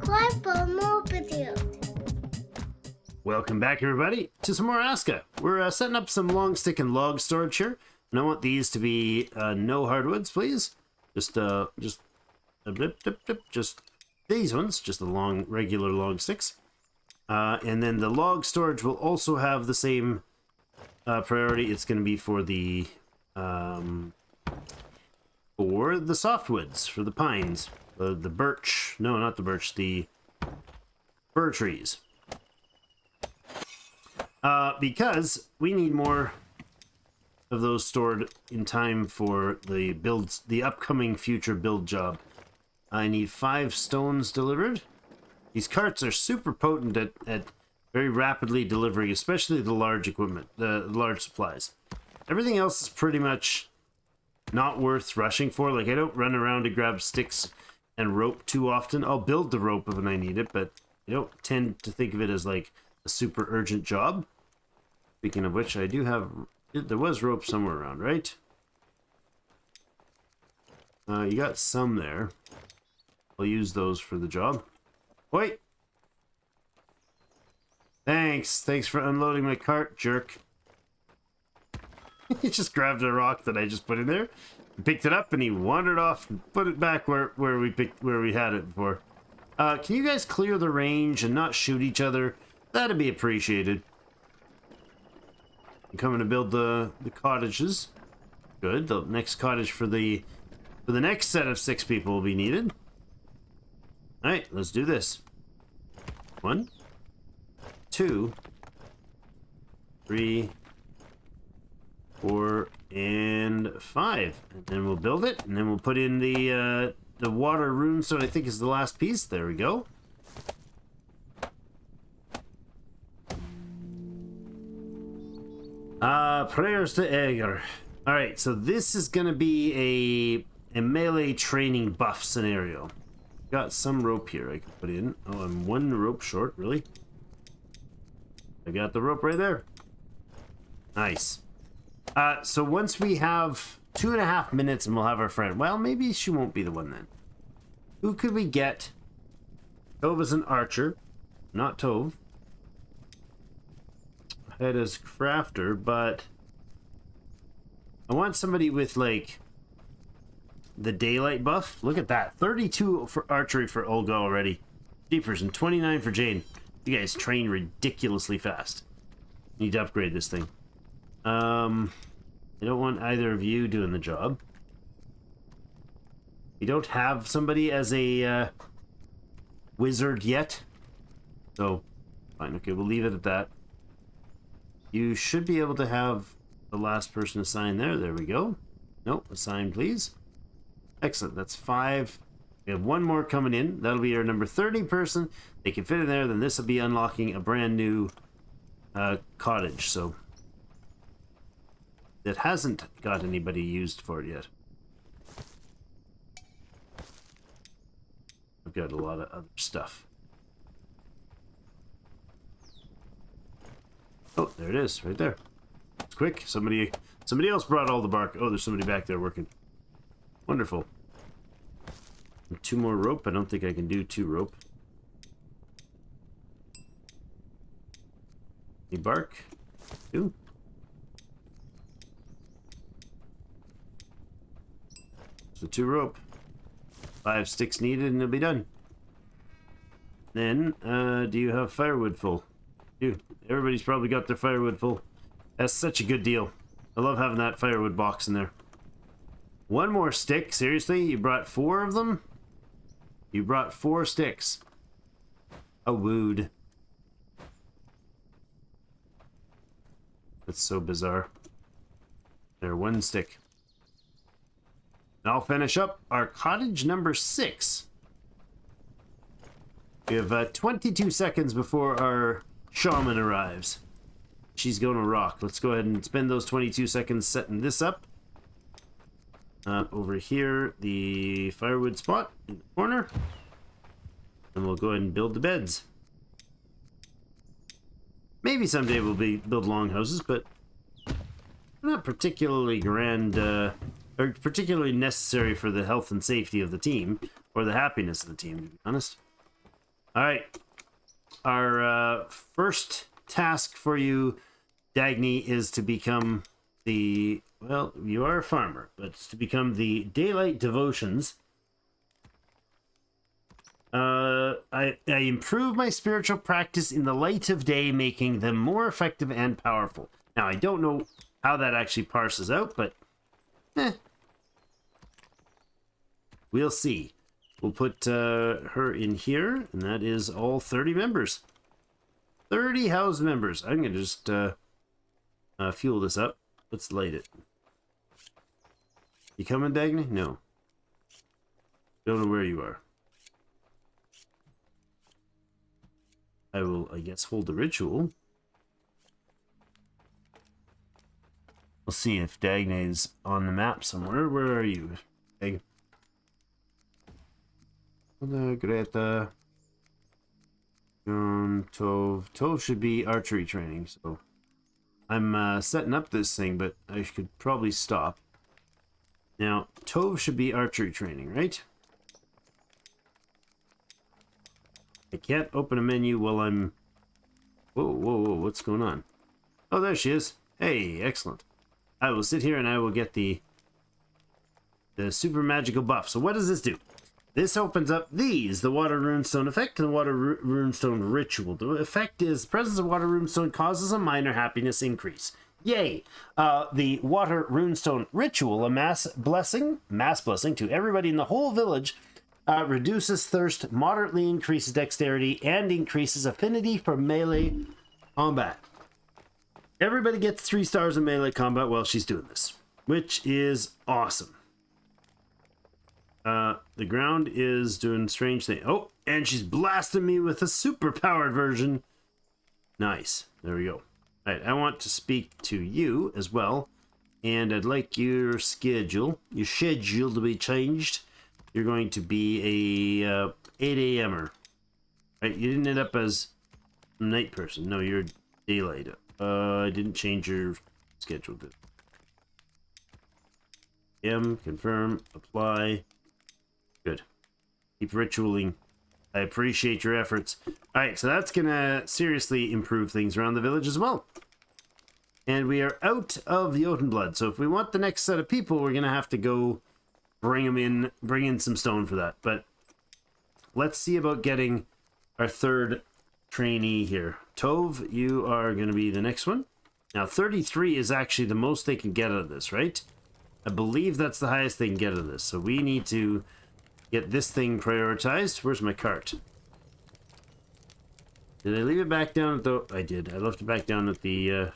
subscribe for more videos. Welcome back, everybody, to some more ASKA. We're setting up some long stick and log storage here, and I want these to be no hardwoods, please. Just these ones, just the long, regular long sticks. And then the log storage will also have the same priority. It's going to be for the softwoods, for the pines, the birch. No, not the birch. The fir trees. Because we need more of those stored in time for the builds, the upcoming future build job. I need 5 stones delivered. These carts are super potent at very rapidly delivering, especially the large equipment, the large supplies. Everything else is pretty much not worth rushing for. Like, I don't run around to grab sticks and rope too often. I'll build the rope when I need it, but I don't tend to think of it as like a super urgent job. Speaking of which, I do have, there was rope somewhere around, right? You got some there. I'll use those for the job. Wait! Thanks for unloading my cart, jerk. He just grabbed a rock that I just put in there, picked it up, and he wandered off and put it back where we had it before. Can you guys clear the range and not shoot each other? That'd be appreciated. I'm coming to build the cottages. Good. The next cottage for the next set of 6 people will be needed. All right, let's do this. 1, 2, 3, 4, and 5, and then we'll build it, and then we'll put in the water rune. So I think is the last piece. There we go. Prayers to Aegir. All right, so this is gonna be a melee training buff scenario. Got some rope here I can put in. Oh, I'm 1 rope short, really? I got the rope right there. Nice. So once we have 2.5 minutes and we'll have our friend. Well, maybe she won't be the one then. Who could we get? Tove is an archer. Not Tove. Head as crafter, but I want somebody with, like, the daylight buff. Look at that. 32 for archery for Olga already. Jeepers, and 29 for Jane. You guys train ridiculously fast. Need to upgrade this thing. I don't want either of you doing the job. We don't have somebody as a wizard yet. So, fine. Okay, we'll leave it at that. You should be able to have the last person assigned there. There we go. Nope, assign, please. Excellent. That's 5. We have 1 more coming in. That'll be our number 30 person. They can fit in there. Then this will be unlocking a brand new cottage. So that hasn't got anybody used for it yet. I've got a lot of other stuff. Oh, there it is, right there. It's quick. Somebody else brought all the bark. Oh, there's somebody back there working. Wonderful. 2 more rope. I don't think I can do 2 rope. Any bark? 2. So 2 rope. 5 sticks needed and it'll be done. Then, do you have firewood full? You. Everybody's probably got their firewood full. That's such a good deal. I love having that firewood box in there. 1 more stick. Seriously? You brought 4 of them? You brought 4 sticks. A wood. That's so bizarre. There, 1 stick. And I'll finish up our cottage number 6. We have 22 seconds before our shaman arrives. She's going to rock. Let's go ahead and spend those 22 seconds setting this up. Over here, the firewood spot in the corner. And we'll go ahead and build the beds. Maybe someday we'll build longhouses, but not particularly grand, or particularly necessary for the health and safety of the team, or the happiness of the team, to be honest. All right. Our first task for you, Dagny, is to become the, well, you are a farmer, but it's to become the Daylight Devotions. I improve my spiritual practice in the light of day, making them more effective and powerful. Now, I don't know how that actually parses out, but we'll see. We'll put her in here, and that is all 30 members. 30 house members. I'm going to just fuel this up. Let's light it. You coming, Dagny? No. Don't know where you are. I will, I guess, hold the ritual. We'll see if Dagny's on the map somewhere. Where are you, Dag? Greta. Tove. Tove should be archery training, so I'm setting up this thing, but I could probably stop. Now, Tove should be archery training, right? I can't open a menu while I'm... Whoa, whoa, whoa, what's going on? Oh, there she is. Hey, excellent. I will sit here and I will get the super magical buff. So what does this do? This opens up these, the Water Runestone effect and the Water Runestone ritual. The effect is presence of Water Runestone causes a minor happiness increase. Yay! The Water Runestone ritual, a mass blessing to everybody in the whole village, reduces thirst, moderately increases dexterity, and increases affinity for melee combat. Everybody gets 3 stars in melee combat while she's doing this, which is awesome. The ground is doing strange thing. Oh, and she's blasting me with a super powered version. Nice. There we go. All right, I want to speak to you as well, and I'd like your schedule to be changed. You're going to be a 8 a.m.er. Right, you didn't end up as a night person. No, you're daylight. I didn't change your schedule. Confirm, apply. Good. Keep ritualing. I appreciate your efforts. Alright, so that's gonna seriously improve things around the village as well. And we are out of the Odin blood, so if we want the next set of people, we're gonna have to go bring in some stone for that. But let's see about getting our third trainee here. Tove, you are gonna be the next one. Now 33 is actually the most they can get out of this, right? I believe that's the highest they can get out of this. So we need to get this thing prioritized. Where's my cart? Did I leave it back down at the... I did. I left it back down at the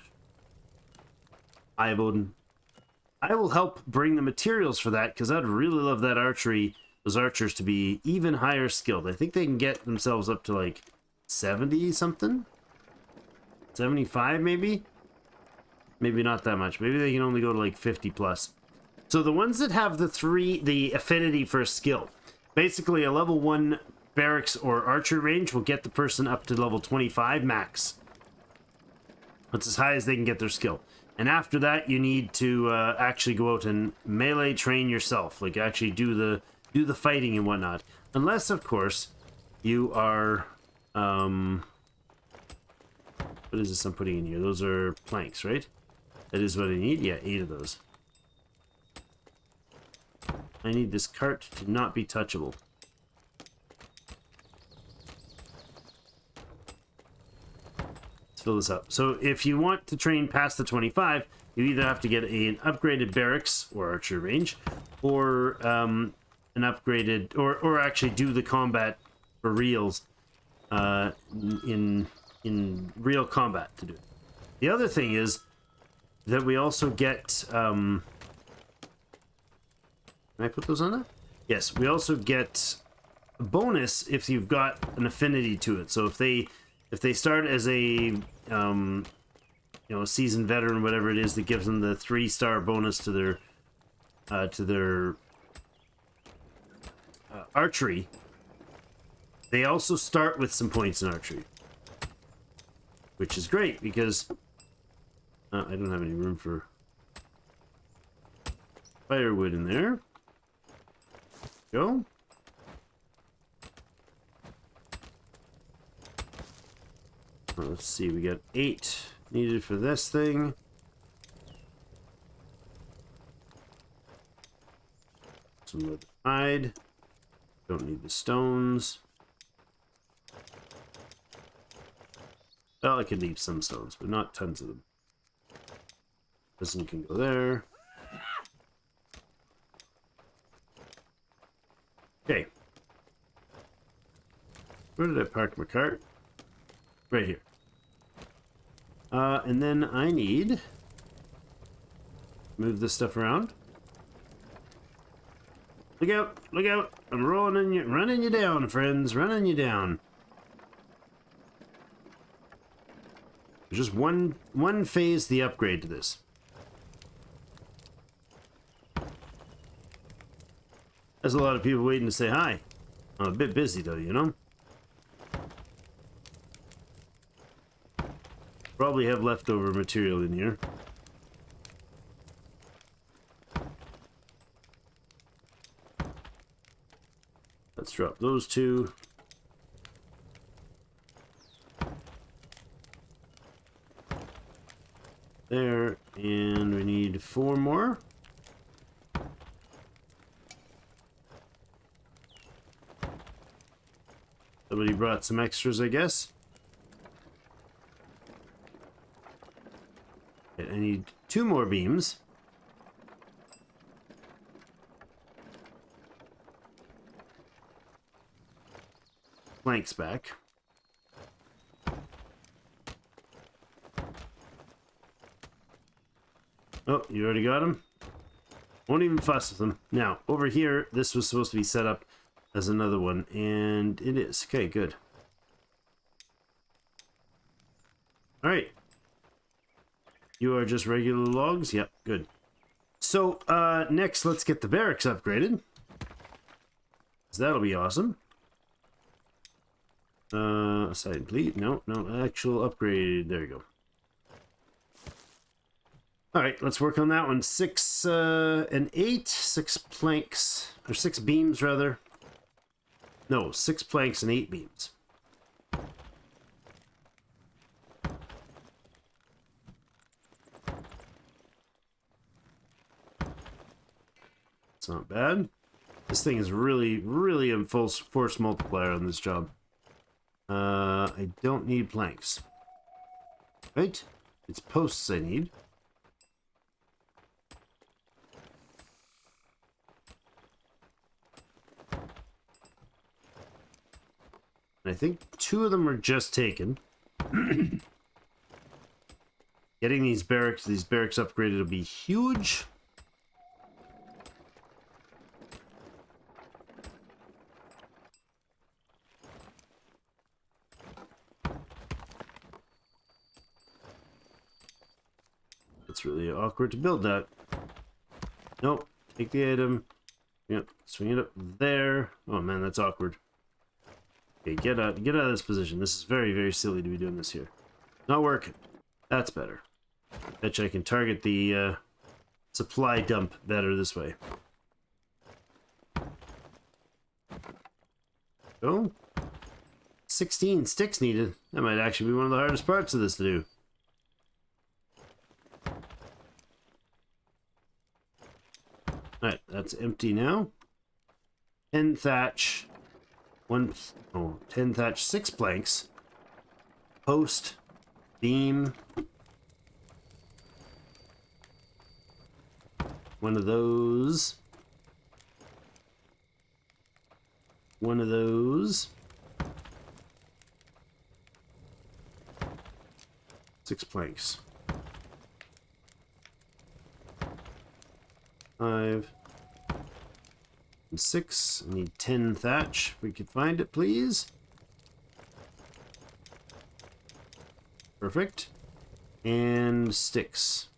Eye of Odin. I will help bring the materials for that, because I'd really love that archery, those archers to be even higher skilled. I think they can get themselves up to like 70 something? 75 maybe? Maybe not that much. Maybe they can only go to like 50 plus. So the ones that have the affinity for a skill, basically a level 1 barracks or archer range will get the person up to level 25 max. That's as high as they can get their skill. And after that, you need to actually go out and melee train yourself, like actually do the fighting and whatnot. Unless, of course, you are what is this I'm putting in here? Those are planks, right? That is what I need. Yeah, 8 of those. I need this cart to not be touchable. Let's fill this up. So if you want to train past the 25, you either have to get an upgraded barracks or archer range, or an upgraded, or actually do the combat for reals in real combat to do it. The other thing is that we also get can I put those on there? Yes, we also get a bonus if you've got an affinity to it. So if they start as a you know, seasoned veteran, whatever it is, that gives them the 3-star bonus to their archery. They also start with some points in archery, which is great because I don't have any room for firewood in there. Go. Well, let's see, we got 8 needed for this thing. Some leather hide. Don't need the stones. Well, I could leave some stones, but not tons of them. This one can go there. Okay. Where did I park my cart? Right here. And then I need... Move this stuff around. Look out! Look out! I'm running you down, friends. Running you down. There's just one phase the upgrade to this. There's a lot of people waiting to say hi. I'm a bit busy though, you know? Probably have leftover material in here. Let's drop those 2. There, and we need 4 more. Somebody brought some extras, I guess. Okay, I need 2 more beams. Planks back. Oh, you already got them? Won't even fuss with them. Now, over here, this was supposed to be set up as another one, and it is. Okay, good. Alright. You are just regular logs? Yep, good. So, next, let's get the barracks upgraded. 'Cause that'll be awesome. Side complete. No, actual upgrade. There you go. Alright, let's work on that one. 6 and 8. 6 planks. Or 6 beams, rather. No, 6 planks and 8 beams. It's not bad. This thing is really a full force multiplier on this job. I don't need planks. Right? It's posts I need. I think 2 of them are just taken. Getting these barracks upgraded will be huge. It's really awkward to build that. Nope. Take the item. Yep. Swing it up there. Oh man, that's awkward. Okay, get out of this position. This is very silly to be doing this here. Not working. That's better. Bet you I can target the supply dump better this way. Oh. 16 sticks needed. That might actually be one of the hardest parts of this to do. Alright, that's empty now. 10 thatch. 10 thatch, 6 planks. Post. Beam. One of those. One of those. 6 planks. 5 and 6. I need 10 thatch. If we could find it, please. Perfect. And sticks.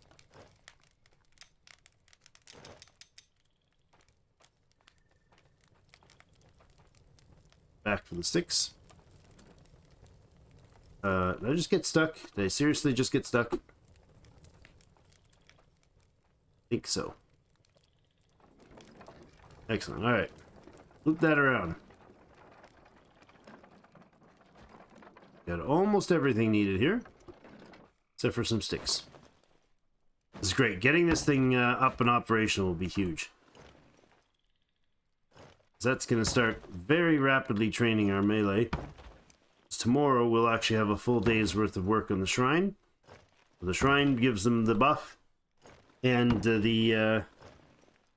Back for the sticks. Did I just get stuck? Did I seriously just get stuck? I think so. Excellent. Alright. Loop that around. Got almost everything needed here, except for some sticks. This is great. Getting this thing up and operational will be huge. That's going to start very rapidly training our melee. Tomorrow we'll actually have a full day's worth of work on the shrine. The shrine gives them the buff, and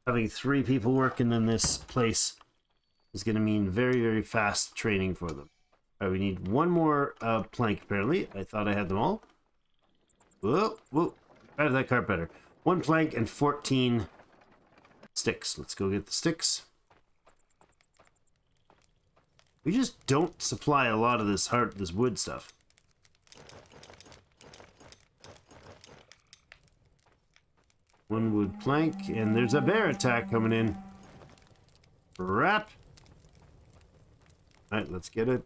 having 3 people working in this place is going to mean very, very fast training for them. All right, we need 1 more plank, apparently. I thought I had them all. Whoa, whoa. Drive that cart better. 1 plank and 14 sticks. Let's go get the sticks. We just don't supply a lot of this wood stuff. One wood plank, and there's a bear attack coming in. Wrap. Alright, let's get it.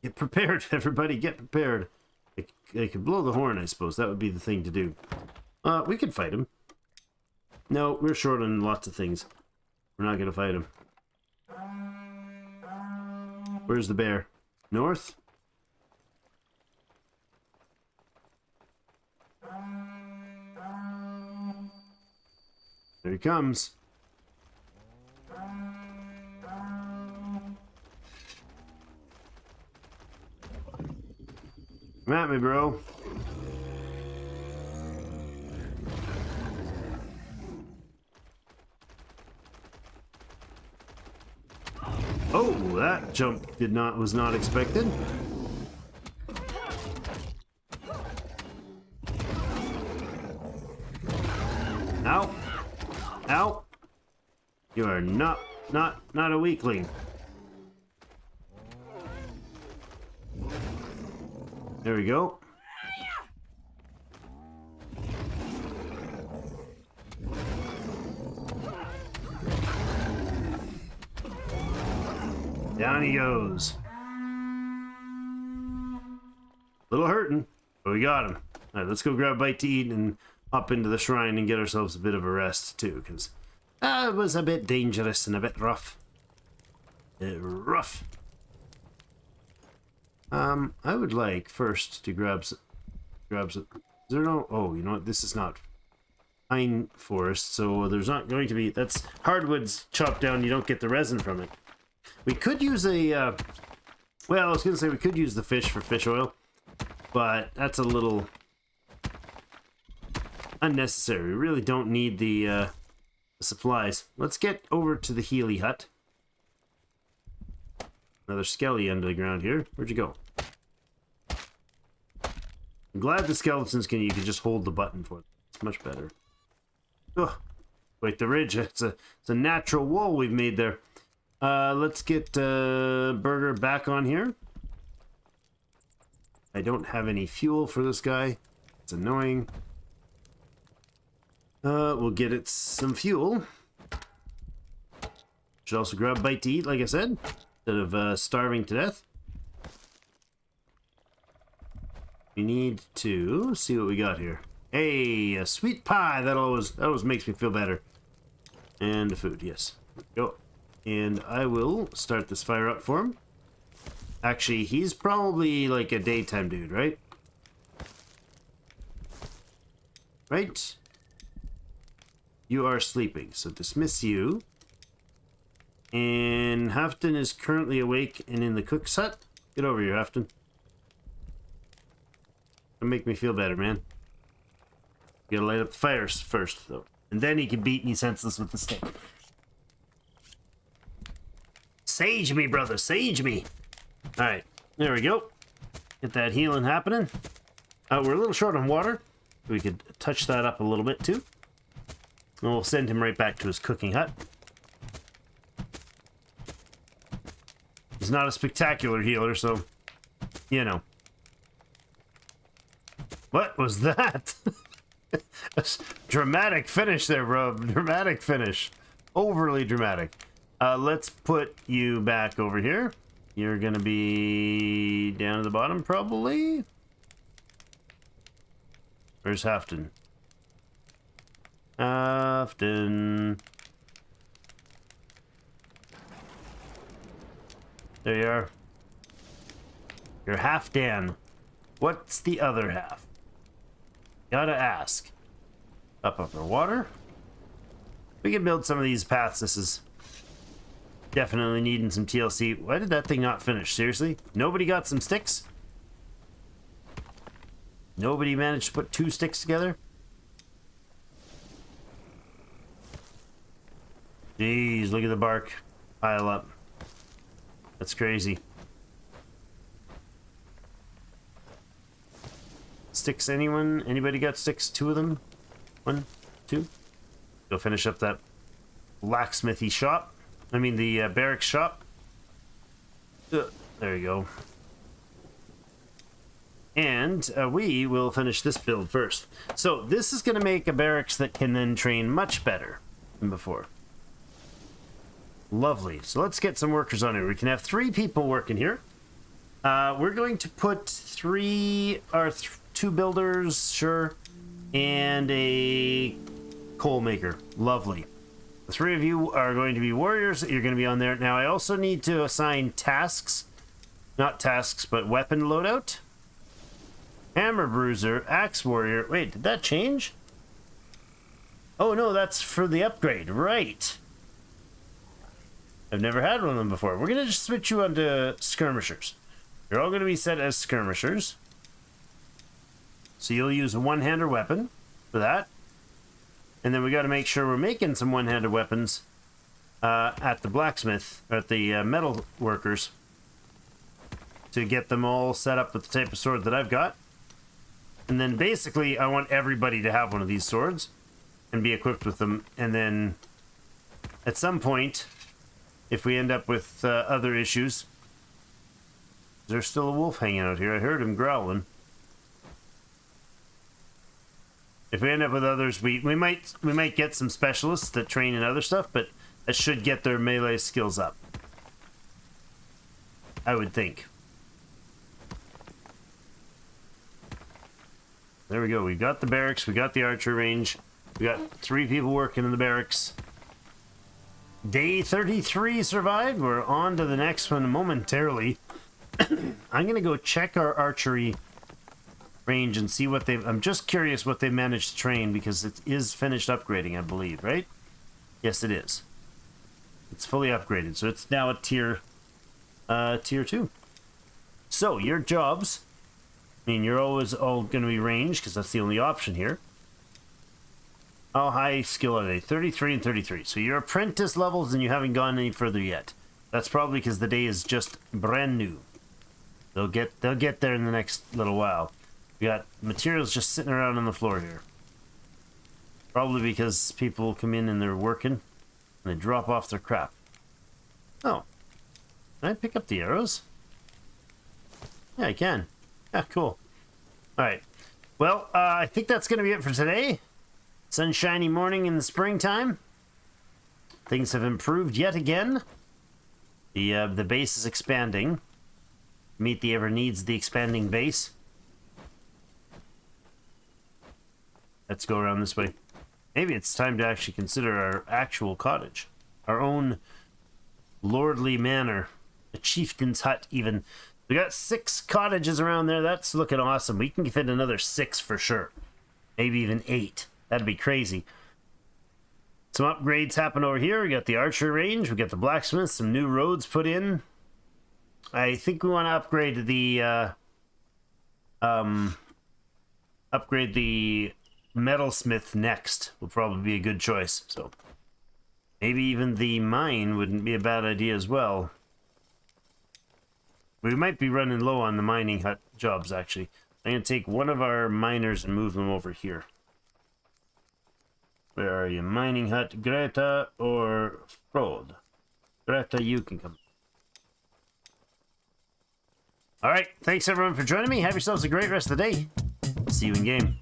Get prepared, everybody, get prepared. They could blow the horn, I suppose. That would be the thing to do. We could fight him. No, we're short on lots of things. We're not gonna fight him. Where's the bear? North? There he comes. Come at me, bro. Oh, that jump was not expected. Ow. Ow. You are not a weakling. There we go. Down he goes. Little hurting, but we got him. All right, let's go grab a bite to eat and hop into the shrine and get ourselves a bit of a rest too, because it was a bit dangerous and a bit rough. Rough. I would like first to grab some. Is there no? Oh, you know what? This is not pine forest, so there's not going to be. That's hardwoods chopped down. You don't get the resin from it. We could use a. Well, I was gonna say we could use the fish for fish oil, but that's a little unnecessary. We really don't need the supplies. Let's get over to the Healy hut. Another skelly under the ground here. Where'd you go? I'm glad the skeletons you can just hold the button for them. It's much better. Ugh. Wait, the ridge. It's a natural wall we've made there. Let's get Burger back on here. I don't have any fuel for this guy. It's annoying. We'll get it some fuel. Should also grab a bite to eat, like I said, instead of starving to death. We need to see what we got here. Hey, a sweet pie. That always makes me feel better. And the food, yes. Go. And I will start this fire up for him. Actually, he's probably like a daytime dude, right? Right? You are sleeping, so dismiss you. And Hafton is currently awake and in the cook's hut. Get over here, Hafton. It'll make me feel better, man. You gotta light up the fires first, though. And then he can beat me senseless with the stick. Sage me, brother, sage me. Alright, there we go. Get that healing happening. We're a little short on water. We could touch that up a little bit, too. And we'll send him right back to his cooking hut. He's not a spectacular healer, so, you know. What was that? Dramatic finish there, bro. Dramatic finish. Overly dramatic. Let's put you back over here. You're gonna be down at the bottom, probably. Where's Hafton? Hafton. There you are. You're half Dan. What's the other half? Gotta ask. Up underwater. We can build some of these paths. This is definitely needing some TLC. Why did that thing not finish? Seriously? Nobody got some sticks? Nobody managed to put 2 sticks together? Jeez, look at the bark pile up. That's crazy. Sticks, anyone? Anybody got sticks? 2 of them? 1, 2? Go finish up that blacksmithy shop. I mean the barracks shop. There you go. And we will finish this build first. So this is going to make a barracks that can then train much better than before. Lovely. So let's get some workers on here. We can have 3 people working here. We're going to put 2 builders, sure, and a coal maker. Lovely. The 3 of you are going to be warriors. You're going to be on there. Now I also need to assign tasks. Not tasks, but weapon loadout. Hammer bruiser, axe warrior. Wait, did that change? Oh no, that's for the upgrade. Right. I've never had one of them before. We're going to just switch you onto skirmishers. You're all going to be set as skirmishers. So you'll use a one-hander weapon for that. And then we got to make sure we're making some one-handed weapons at the blacksmith, at the metal workers, to get them all set up with the type of sword that I've got. And then basically I want everybody to have one of these swords and be equipped with them. And then at some point, if we end up with other issues, there's still a wolf hanging out here. I heard him growling. If we end up with others, we might get some specialists that train in other stuff, but that should get their melee skills up, I would think. There we go. We got the barracks. We got the archer range. We got 3 people working in the barracks. Day 33 survived. We're on to the next one momentarily. I'm going to go check our archery range and see what they've... I'm just curious what they've managed to train, because it is finished upgrading, I believe, right? Yes, it is. It's fully upgraded, so it's now at tier 2. So, your jobs... I mean, you're always all going to be ranged, because that's the only option here. How high skill are they? 33 and 33. So your apprentice levels, and you haven't gone any further yet. That's probably because the day is just brand new. They'll get there in the next little while. We got materials just sitting around on the floor here. Probably because people come in and they're working, and they drop off their crap. Oh. Can I pick up the arrows? Yeah, I can. Yeah, cool. Alright. Well, I think that's going to be it for today. Sunshiny morning in the springtime. Things have improved yet again. The base is expanding. Meet the ever needs the expanding base. Let's go around this way. Maybe it's time to actually consider our actual cottage. Our own lordly manor. A chieftain's hut, even. We got 6 cottages around there. That's looking awesome. We can fit another 6 for sure. Maybe even 8. That'd be crazy. Some upgrades happen over here. We got the archer range. We got the blacksmith. Some new roads put in. I think we want to upgrade the metalsmith next. Will probably be a good choice. So maybe even the mine wouldn't be a bad idea as well. We might be running low on the mining hut jobs, actually. I'm going to take one of our miners and move them over here. Where are you? Mining hut, Greta or Frode? Greta, you can come. Alright, thanks everyone for joining me. Have yourselves a great rest of the day. See you in game.